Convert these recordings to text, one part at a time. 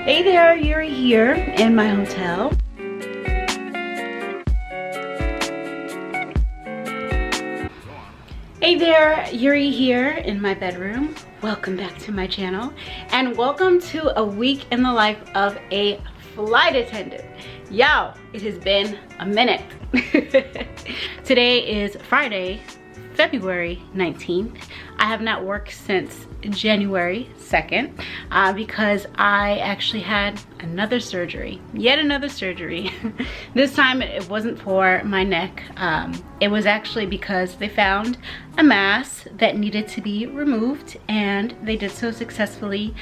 Hey there, Yuri here in my hotel. Hey there, Yuri here in my bedroom. Welcome back to my channel and welcome to a week in the life of a flight attendant. Yo, it has been a minute. Today is Friday, February 19th. I have not worked since January 2nd because I actually had another surgery, yet another surgery. This time it wasn't for my neck. It was actually because they found a mass that needed to be removed and they did so successfully.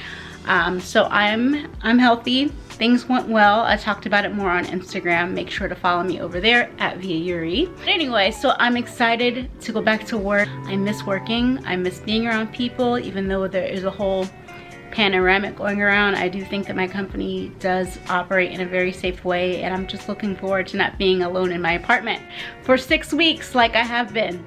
So I'm healthy. Things went well. I talked about it more on Instagram. Make sure to follow me over there at Yuri. But anyway, so I'm excited to go back to work. I miss working. I miss being around people, even though there is a whole panoramic going around. I do think that my company does operate in a very safe way, and I'm just looking forward to not being alone in my apartment for 6 weeks like I have been.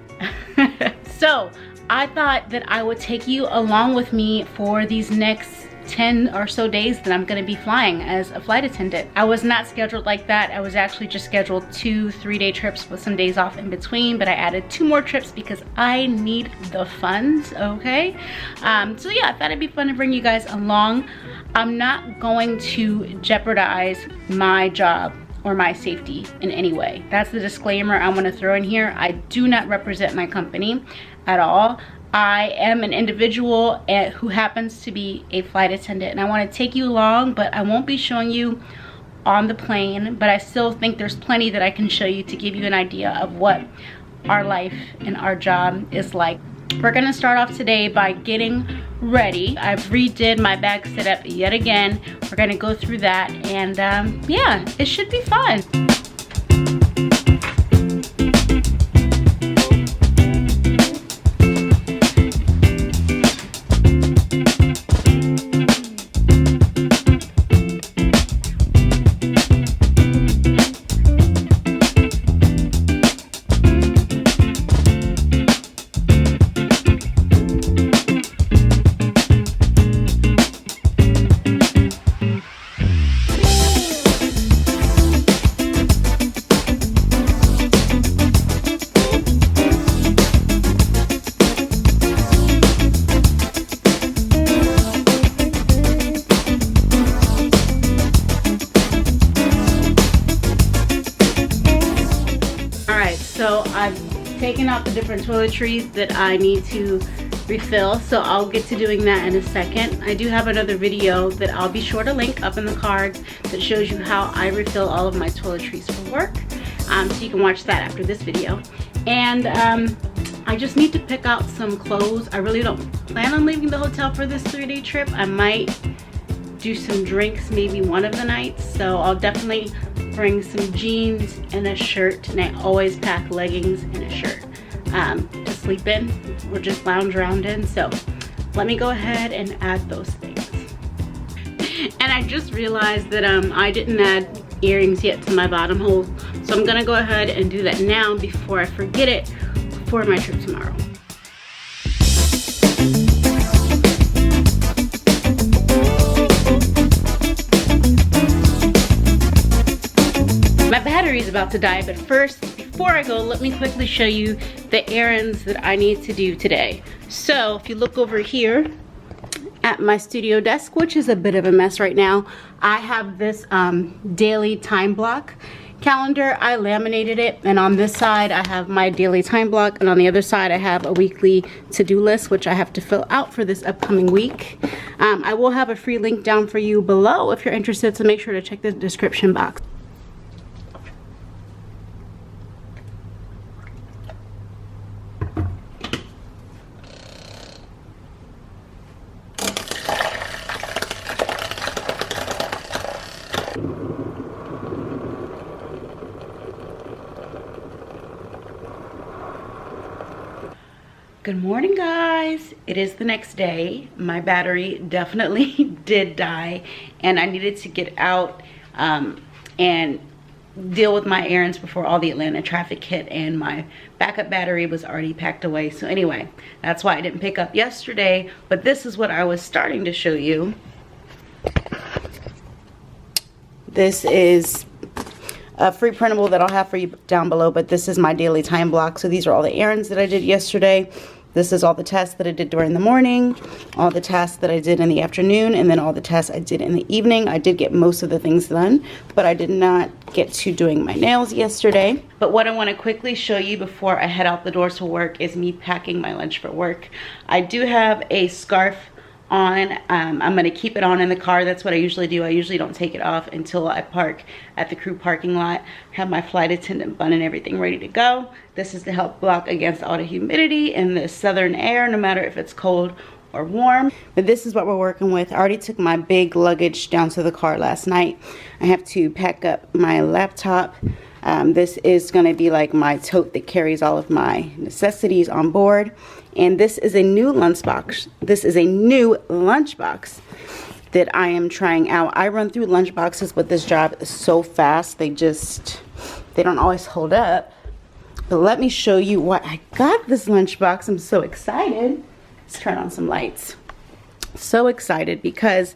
So I thought that I would take you along with me for these next 10 or so days that I'm going to be flying as a flight attendant. I was not scheduled like that. I was actually just scheduled 2-3 day trips with some days off in between, but I added 2 more trips because I need the funds, okay? So yeah, I thought it'd be fun to bring you guys along. I'm not going to jeopardize my job or my safety in any way. That's the disclaimer I want to throw in here. I do not represent my company at all. I am an individual who happens to be a flight attendant, and I want to take you along, but I won't be showing you on the plane, but I still think there's plenty that I can show you to give you an idea of what our life and our job is like. We're gonna start off today by getting ready. I've redid my bag setup yet again. We're gonna go through that, and yeah, it should be fun. So I've taken out the different toiletries that I need to refill, so I'll get to doing that in a second. I do have another video that I'll be sure to link up in the cards that shows you how I refill all of my toiletries for work. So you can watch that after this video. And I just need to pick out some clothes. I really don't plan on leaving the hotel for this 3-day trip. I might do some drinks maybe one of the nights, so I'll definitely bring some jeans and a shirt, and I always pack leggings and a shirt to sleep in or just lounge around in. So let me go ahead and add those things. And I just realized that I didn't add earrings yet to my bottom hole, so I'm gonna go ahead and do that now before I forget it for my trip tomorrow. My battery is about to die, but first, before I go, let me quickly show you the errands that I need to do today. So if you look over here at my studio desk, which is a bit of a mess right now, I have this daily time block calendar. I laminated it, and on this side I have my daily time block, and on the other side I have a weekly to-do list, which I have to fill out for this upcoming week. I will have a free link down for you below if you're interested, so make sure to check the description box. Good morning, guys. It is the next day. My battery definitely did die, and I needed to get out and deal with my errands before all the Atlanta traffic hit, and my backup battery was already packed away. So anyway, that's why I didn't pick up yesterday, but this is what I was starting to show you. This is a free printable that I'll have for you down below, but this is my daily time block. So these are all the errands that I did yesterday. This is all the tasks that I did during the morning, all the tasks that I did in the afternoon, and then all the tasks I did in the evening. I did get most of the things done, but I did not get to doing my nails yesterday. But what I want to quickly show you before I head out the door to work is me packing my lunch for work. I do have a scarf on. I'm going to keep it on in the car. That's what I usually do. I usually don't take it off until I park at the crew parking lot. Have my flight attendant bun and everything ready to go. This is to help block against all the humidity in the southern air, no matter if it's cold or warm. But this is what we're working with. I already took my big luggage down to the car last night. I have to pack up my laptop. This is going to be like my tote that carries all of my necessities on board. And this is a new lunchbox. This is a new lunchbox that I am trying out. I run through lunchboxes with this job so fast. They don't always hold up. But let me show you what I got this lunchbox. I'm so excited. Let's turn on some lights. So excited because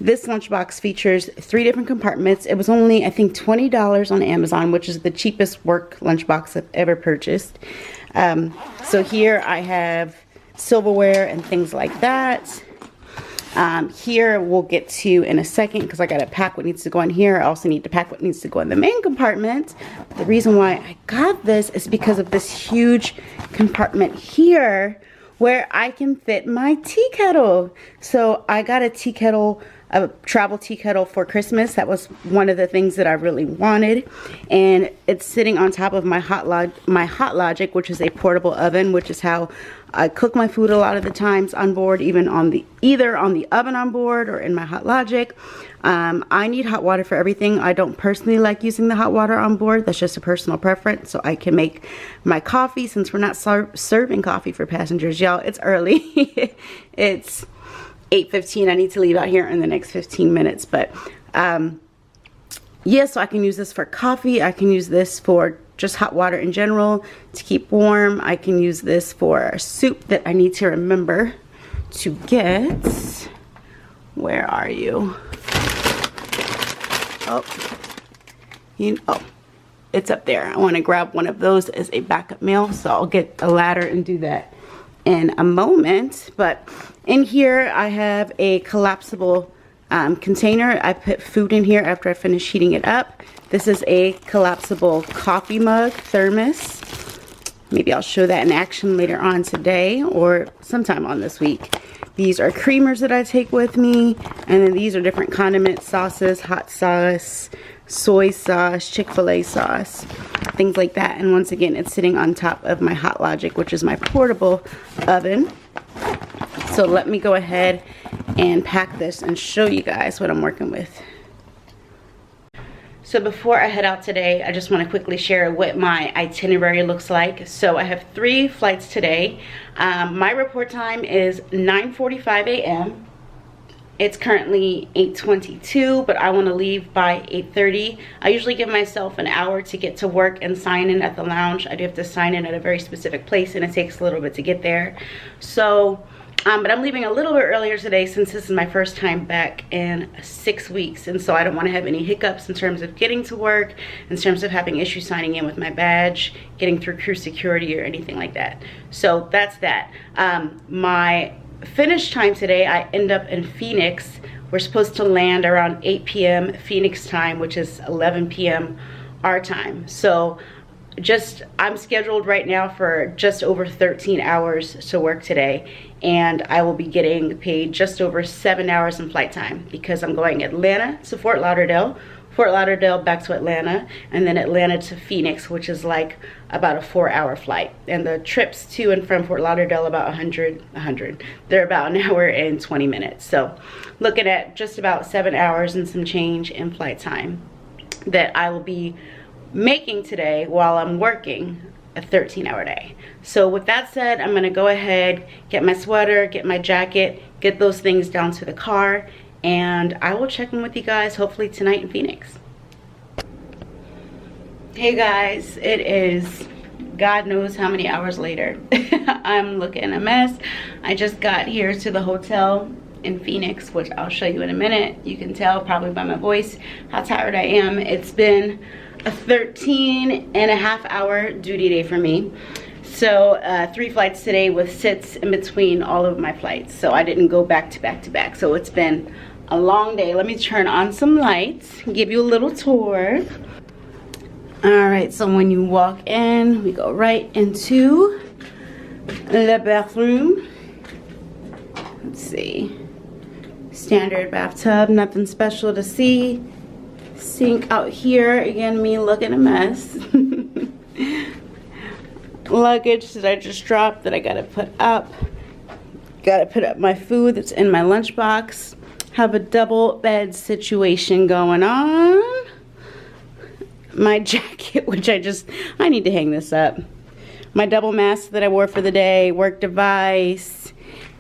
this lunchbox features 3 different compartments. It was only, I think, $20 on Amazon, which is the cheapest work lunchbox I've ever purchased. So here I have silverware and things like that. Here we'll get to in a second because I got to pack what needs to go in here. I also need to pack what needs to go in the main compartment. But the reason why I got this is because of this huge compartment here where I can fit my tea kettle. So I got a tea kettle, a travel tea kettle for Christmas. That was one of the things that I really wanted, and it's sitting on top of my Hot Logic, which is a portable oven, which is how I cook my food a lot of the times on board, even on either on the oven on board or in my Hot Logic. I need hot water for everything. I don't personally like using the hot water on board. That's just a personal preference, so I can make my coffee since we're not serving coffee for passengers. Y'all, it's early. It's 8:15. I need to leave out here in the next 15 minutes. But yeah, so I can use this for coffee. I can use this for just hot water in general to keep warm. I can use this for soup that I need to remember to get. Where are you? Oh, it's up there. I want to grab one of those as a backup meal, so I'll get a ladder and do that in a moment. But in here I have a collapsible container. I put food in here after I finish heating it up. This is a collapsible coffee mug thermos. Maybe I'll show that in action later on today or sometime on this week. These are creamers that I take with me, and then these are different condiments, sauces, hot sauce, soy sauce, Chick-fil-A sauce, things like that. And once again, it's sitting on top of my Hot Logic, which is my portable oven. So let me go ahead and pack this and show you guys what I'm working with. So before I head out today, I just want to quickly share what my itinerary looks like. So I have 3 flights today. My report time is 9:45 a.m. It's currently 8:22, but I want to leave by 8:30. I usually give myself an hour to get to work and sign in at the lounge. I do have to sign in at a very specific place, and it takes a little bit to get there. So but I'm leaving a little bit earlier today since this is my first time back in 6 weeks, and so I don't want to have any hiccups in terms of getting to work, in terms of having issues signing in with my badge, getting through crew security or anything like that. So that's that. My finish time today, I end up in Phoenix. We're supposed to land around 8 p.m. Phoenix time, which is 11 p.m. our time. So I'm scheduled right now for just over 13 hours to work today, and I will be getting paid just over 7 hours in flight time because I'm going Atlanta to Fort Lauderdale, Fort Lauderdale back to Atlanta, and then Atlanta to Phoenix, which is like about a 4-hour flight. And the trips to and from Fort Lauderdale about 100. They're about an hour and 20 minutes. So looking at just about 7 hours and some change in flight time that I will be making today while I'm working a 13-hour day. So with that said, I'm gonna go ahead, get my sweater, get my jacket, get those things down to the car, and I will check in with you guys hopefully tonight in Phoenix. Hey guys, it is God knows how many hours later. I'm looking a mess. I just got here to the hotel in Phoenix, which I'll show you in a minute. You can tell probably by my voice how tired I am. It's been a 13.5-hour duty day for me. So 3 flights today with sits in between all of my flights. So I didn't go back to back to back. So it's been a long day. Let me turn on some lights, give you a little tour. All right, so when you walk in, we go right into the bathroom. Let's see. Standard bathtub, nothing special to see. Sink out here, again, me looking a mess. Luggage that I just dropped that I gotta put up. Gotta put up my food that's in my lunchbox. Have a double bed situation going on. My jacket, which I need to hang this up. My double mask that I wore for the day, work device,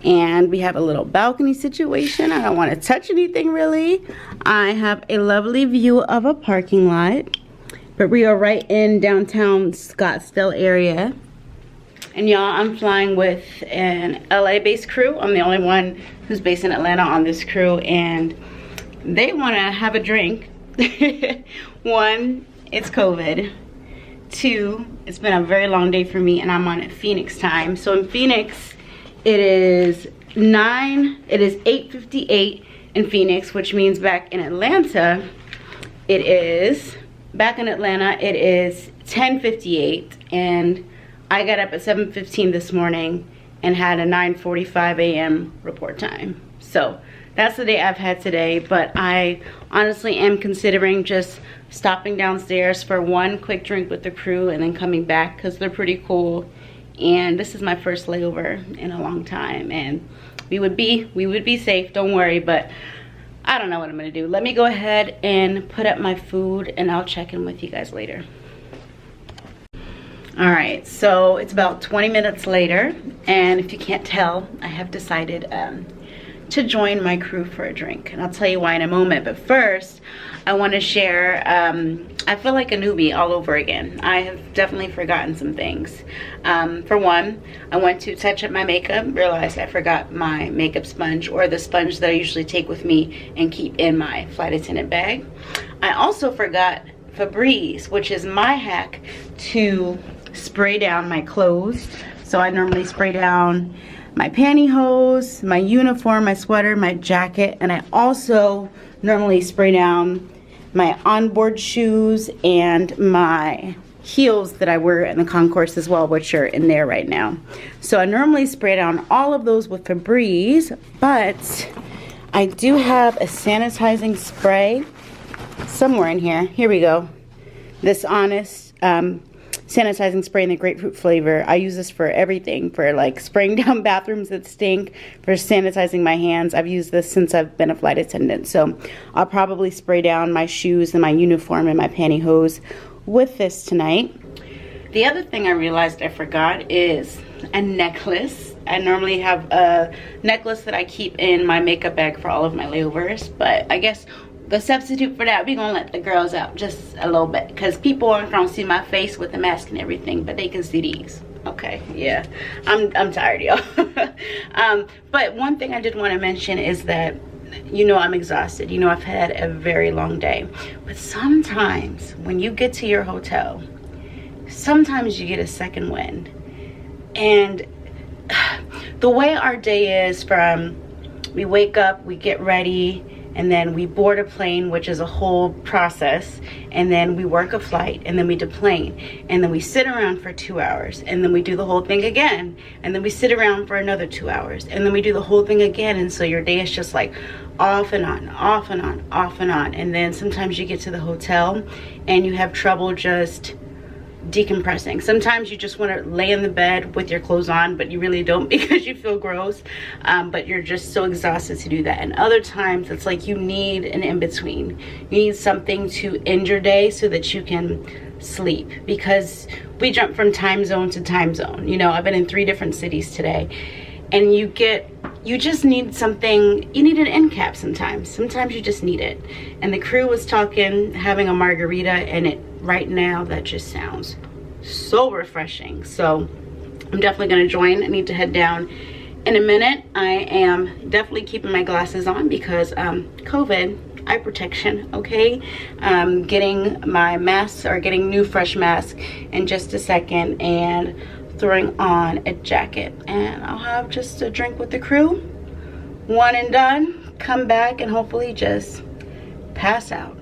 and we have a little balcony situation. I don't want to touch anything really. I have a lovely view of a parking lot, but we are right in downtown Scottsdale area. And y'all, I'm flying with an LA-based crew. I'm the only one who's based in Atlanta on this crew, and they want to have a drink. 1, it's COVID. 2, it's been a very long day for me, and I'm on Phoenix time. So in Phoenix, it is 8:58 in Phoenix, which means back in Atlanta, it is 10:58, and I got up at 7:15 this morning and had a 9:45 a.m. report time. So that's the day I've had today, but I honestly am considering just stopping downstairs for one quick drink with the crew and then coming back because they're pretty cool. And this is my first layover in a long time, and we would be safe, don't worry, but I don't know what I'm gonna do. Let me go ahead and put up my food and I'll check in with you guys later. All right, so it's about 20 minutes later, and if you can't tell, I have decided to join my crew for a drink, and I'll tell you why in a moment. But first, I want to share, I feel like a newbie all over again. I have definitely forgotten some things. For one, I went to touch up my makeup, realized I forgot my makeup sponge, or the sponge that I usually take with me and keep in my flight attendant bag. I also forgot Febreze, which is my hack to spray down my clothes. So I normally spray down my pantyhose, my uniform, my sweater, my jacket, and I also normally spray down my onboard shoes and my heels that I wear in the concourse as well, which are in there right now. So I normally spray down all of those with Febreze, but I do have a sanitizing spray somewhere in here. Here we go. This Honest sanitizing spray in the grapefruit flavor. I use this for everything, for like spraying down bathrooms that stink, for sanitizing my hands. I've used this since I've been a flight attendant. So I'll probably spray down my shoes and my uniform and my pantyhose with this tonight. The other thing I realized I forgot is a necklace. I normally have a necklace that I keep in my makeup bag for all of my layovers, but I guess the substitute for that, we're gonna let the girls out just a little bit, because people aren't gonna see my face with the mask and everything, but they can see these. Okay, yeah, I'm tired, y'all. But one thing I did want to mention is that, you know, I'm exhausted. You know, I've had a very long day, but sometimes when you get to your hotel, sometimes you get a second wind. And the way our day is, from we wake up, we get ready, and then we board a plane, which is a whole process, and then we work a flight, and then we deplane, and then we sit around for 2 hours, and then we do the whole thing again, and then we sit around for another 2 hours, and then we do the whole thing again. And so your day is just like off and on, off and on, off and on. And then sometimes you get to the hotel and you have trouble just decompressing. Sometimes you just want to lay in the bed with your clothes on, but you really don't, because you feel gross, but you're just so exhausted to do that. And other times it's like you need an in-between. You need something to end your day so that you can sleep, because we jump from time zone to time zone. You know, I've been in 3 different cities today, and you just need something. You need an end cap sometimes you just need it. And the crew was talking, having a margarita, and right now that just sounds so refreshing. So I'm definitely gonna join. I need to head down in a minute. I am definitely keeping my glasses on because COVID, eye protection, okay? Getting my mask, or getting new fresh mask in just a second, and throwing on a jacket, and I'll have just a drink with the crew, one and done, come back and hopefully just pass out.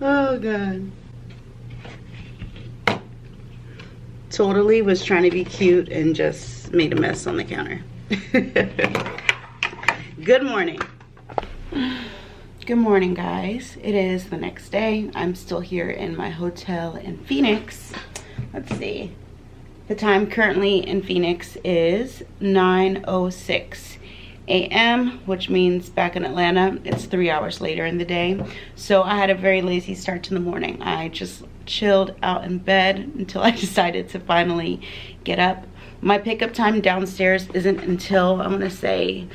Oh God. Totally was trying to be cute and just made a mess on the counter. Good morning. Good morning, guys. It is the next day. I'm still here in my hotel in Phoenix. Let's see. The time currently in Phoenix is 9:06 a.m., which means back in Atlanta it's 3 hours later in the day. So I had a very lazy start to the morning. I just chilled out in bed until I decided to finally get up. My pickup time downstairs isn't until, I'm gonna say,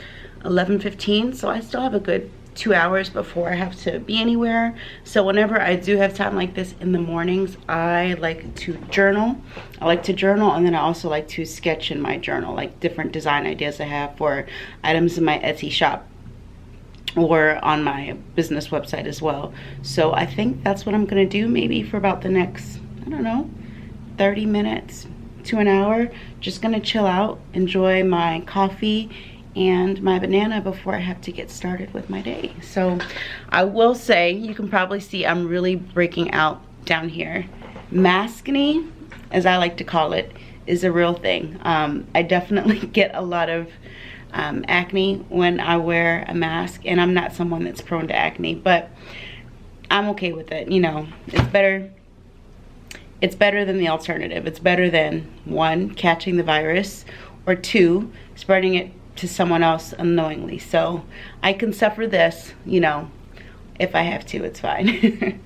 11:15, so I still have a good 2 hours before I have to be anywhere. So whenever I do have time like this in the mornings, I like to journal. I like to journal, and then I also like to sketch in my journal, like different design ideas I have for items in my Etsy shop or on my business website as well. So I think that's what I'm gonna do maybe for about the next, I don't know, 30 minutes to an hour. Just gonna chill out, enjoy my coffee and my banana before I have to get started with my day. So I will say, you can probably see I'm really breaking out down here. Maskne, as I like to call it, is a real thing. I definitely get a lot of acne when I wear a mask, and I'm not someone that's prone to acne, but I'm okay with it. You know, it's better than the alternative. It's better than, one, catching the virus, or two, spreading it to someone else unknowingly. So I can suffer this, you know, if I have to, it's fine.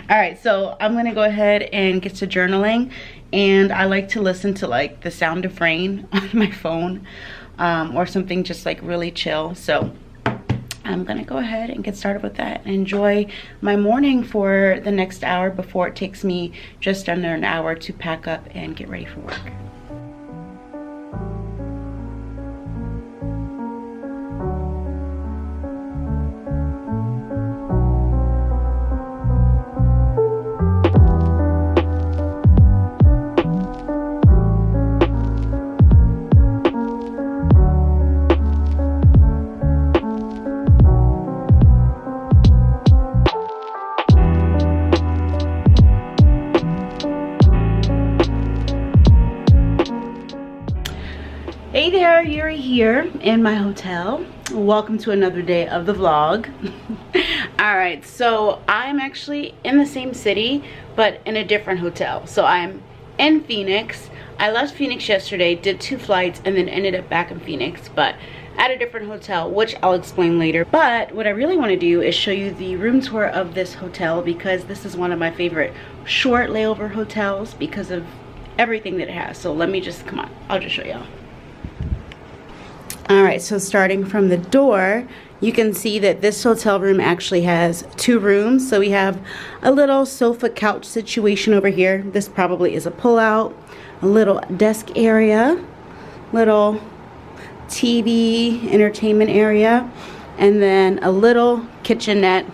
All right, so I'm gonna go ahead and get to journaling, and I like to listen to like the sound of rain on my phone, or something just like really chill. So I'm gonna go ahead and get started with that and enjoy my morning for the next hour before it takes me just under an hour to pack up and get ready for work. Hey there, Yuri here in my hotel. Welcome to another day of the vlog. All right, so I'm actually in the same city, but in a different hotel. So I'm in Phoenix. I left Phoenix yesterday, did 2 flights, and then ended up back in Phoenix, but at a different hotel, which I'll explain later. But what I really want to do is show you the room tour of this hotel, because this is one of my favorite short layover hotels because of everything that it has. So let me just, come on, I'll just show y'all. All right, so starting from the door, you can see that this hotel room actually has 2 rooms. So we have a little sofa couch situation over here. This probably is a pull-out, a little desk area, little TV entertainment area, and then a little kitchenette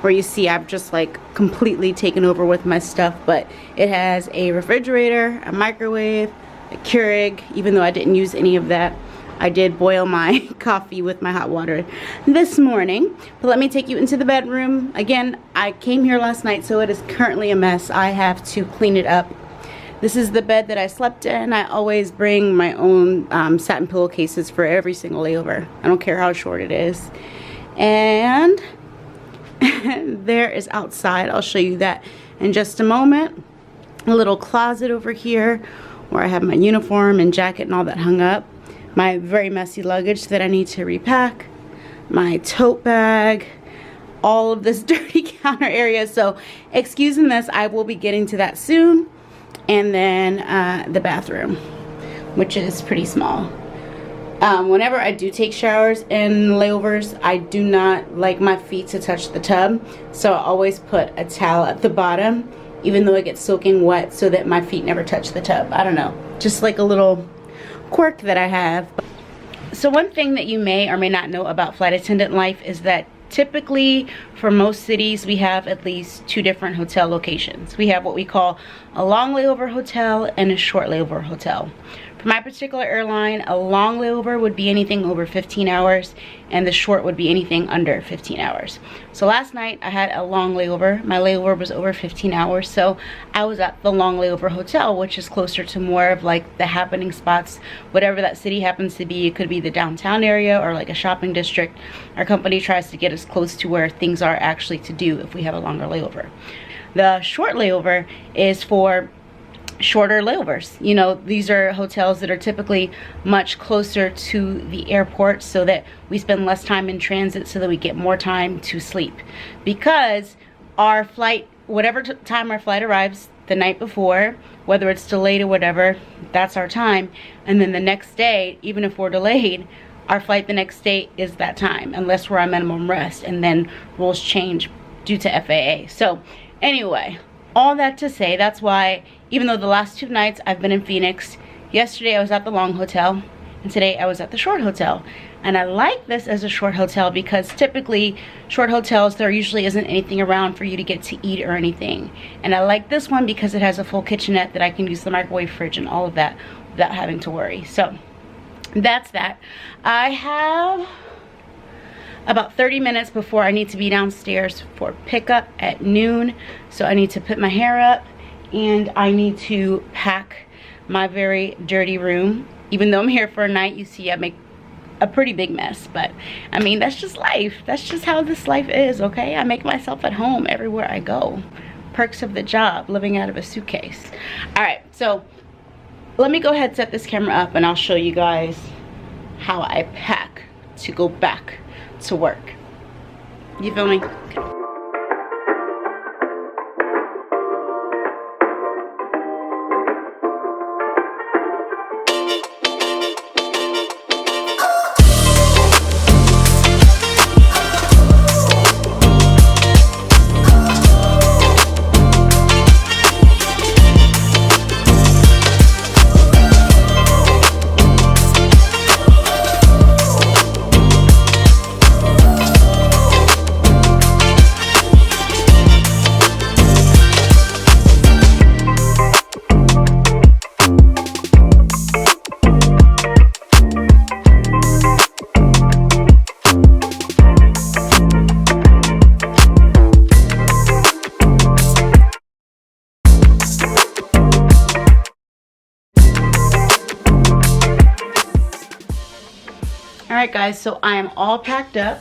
where you see I've just like completely taken over with my stuff, but it has a refrigerator, a microwave, a Keurig, even though I didn't use any of that. I did boil my coffee with my hot water this morning. But let me take you into the bedroom. Again, I came here last night, so it is currently a mess. I have to clean it up. This is the bed that I slept in. I always bring my own satin pillowcases for every single layover. I don't care how short it is. And there is outside. I'll show you that in just a moment. A little closet over here where I have my uniform and jacket and all that hung up. My very messy luggage that I need to repack, my tote bag, all of this dirty counter area. So excusing this, I will be getting to that soon. And then the bathroom, which is pretty small. Whenever I do take showers in layovers, I do not like my feet to touch the tub. So I always put a towel at the bottom, even though it gets soaking wet, so that my feet never touch the tub. I don't know, just like a little quirk that I have. So one thing that you may or may not know about flight attendant life is that typically for most cities we have at least 2 different hotel locations. We have what we call a long layover hotel and a short layover hotel. For my particular airline, a long layover would be anything over 15 hours and the short would be anything under 15 hours. So last night I had a long layover. My layover was over 15 hours, so I was at the long layover hotel, which is closer to more of like the happening spots, whatever that city happens to be. It could be the downtown area or like a shopping district. Our company tries to get us close to where things are actually to do if we have a longer layover. The short layover is for shorter layovers. You know, these are hotels that are typically much closer to the airport, so that we spend less time in transit, so that we get more time to sleep. Because our flight, whatever time our flight arrives the night before, whether it's delayed or whatever, that's our time. And then the next day, even if we're delayed, our flight the next day is that time, unless we're on minimum rest, and then rules change due to FAA. So anyway, all that to say, that's why even though the last 2 nights I've been in Phoenix, yesterday I was at the long hotel and today I was at the short hotel. And I like this as a short hotel because typically short hotels, there usually isn't anything around for you to get to eat or anything. And I like this one because it has a full kitchenette that I can use the microwave, fridge, and all of that without having to worry. So that's that. I have about 30 minutes before I need to be downstairs for pickup at noon. So I need to put my hair up and I need to pack my very dirty room. Even though I'm here for a night, you see I make a pretty big mess, but I mean, that's just life. That's just how this life is, okay? I make myself at home everywhere I go. Perks of the job, living out of a suitcase. All right, so let me go ahead and set this camera up and I'll show you guys how I pack to go back to work. You feel me? Alright guys, so I am all packed up,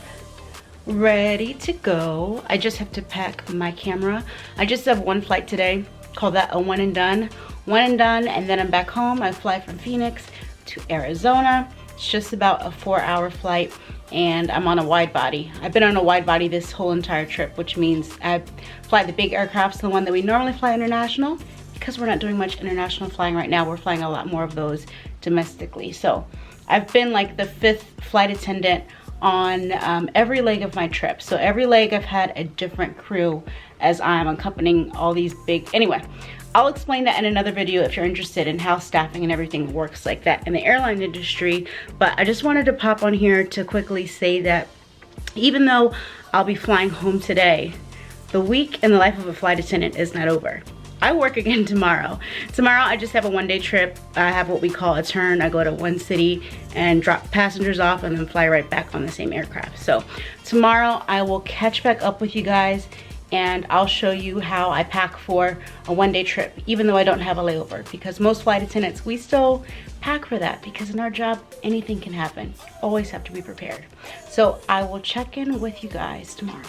ready to go. I just have to pack my camera. I just have 1 flight today, Call that a one and done. One and done, and then I'm back home. I fly from Phoenix to Arizona. It's just about a 4-hour flight, and I'm on a wide body. I've been on a wide body this whole entire trip, which means I fly the big aircrafts, the one that we normally fly international. Because we're not doing much international flying right now, we're flying a lot more of those domestically. So I've been like the 5th flight attendant on every leg of my trip. So every leg I've had a different crew as I'm accompanying all these big, anyway, I'll explain that in another video if you're interested in how staffing and everything works like that in the airline industry. But I just wanted to pop on here to quickly say that even though I'll be flying home today, the week in the life of a flight attendant is not over. I work again tomorrow. Tomorrow I just have a one-day trip. I have what we call a turn. I go to one city and drop passengers off and then fly right back on the same aircraft. So tomorrow I will catch back up with you guys and I'll show you how I pack for a one-day trip, even though I don't have a layover, because most flight attendants, we still pack for that because in our job, anything can happen. Always have to be prepared. So I will check in with you guys tomorrow.